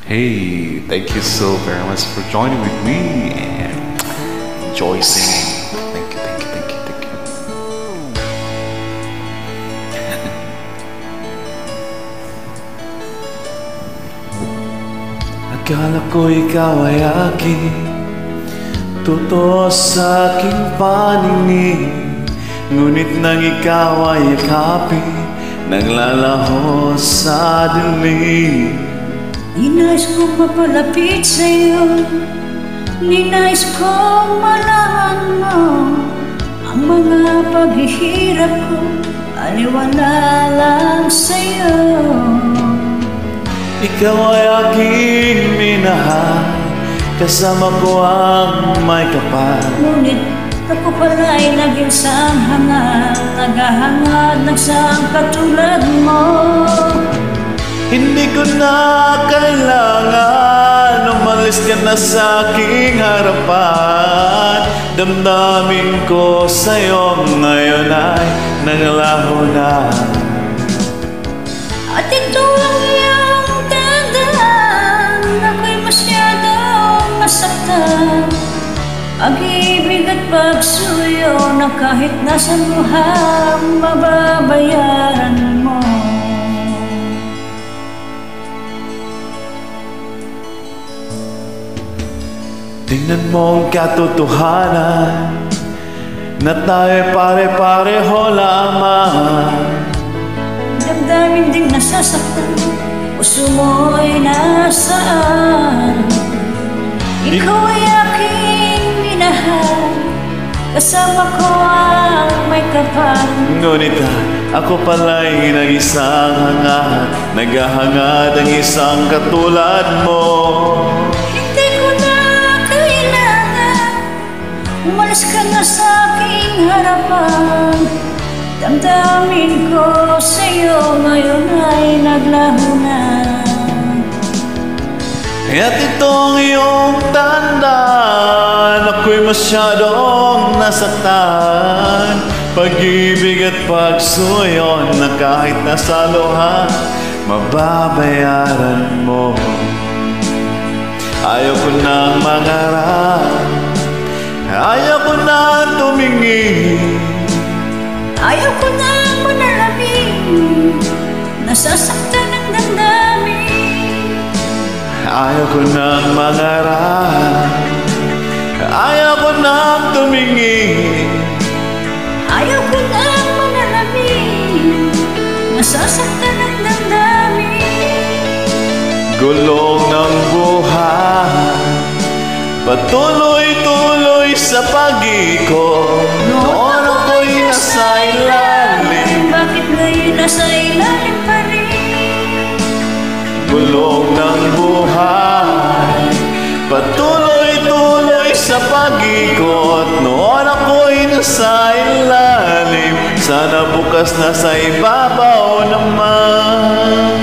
Hey, thank you so very much for joining with me and enjoy singing. Thank you, thank you, thank you, thank you. Akala ko ikaw ay aking totoo sa aking paningin, ngunit nang ikaw ay yakapin, naglalaho sa dilim. Ninais kong mapalapit sa'yo, ninais kong malaman mo ang mga paghihirap ko, aliwala lang sa'yo. Ikaw ay aking minahal, kasama ko ang may kapal. Ngunit ako pala'y naging sanghangad, naghahangad ng isang katulad mo. Hindi ko na kailangan umalis ka na sa aking harapan. Damdamin ko sa'yo ngayon ay naglaho na. At ito ang iyong tandaan, ako'y masyadong masaktan. Pag-ibig at pagsuyo na kahit nasa luhang mababayaran mo. Tingnan mo ang katotohanan na tayo pare-pareho lamang. Damdamin ding nasasaktan, puso mo'y nasaan. Ikaw ay aking minahal, kasama ko ang may kapal. Ngunit ako pala'y nag-isang hangad, naghahangad ang isang katulad mo. Umalis ka na sa aking harapan, damdamin ko sa'yo ngayon ay naglaho na. At itong iyong tandaan, ako'y masyadong nasaktan. Pag-ibig at pagsuyo na kahit nasa luha, mababayaran mo. Ayaw ko nang mangarap, ayaw ko na tumingin, ayaw ko na manalamin, nasasaktan ang damdamin. ayaw ko na mangarap, ayaw ko na tumingin, ayaw ko na manalamin, nasasaktan ang damdamin. Gulong ng buhay, patuloy-tuloy sa pag-ikot. Noon ako'y nasa ilalim, bakit ngayon nasa ilalim pa rin? gulong ng buhay, patuloy-tuloy sa pag-ikot. Noon ako'y nasa ilalim, sana bukas nasa ibabaw naman.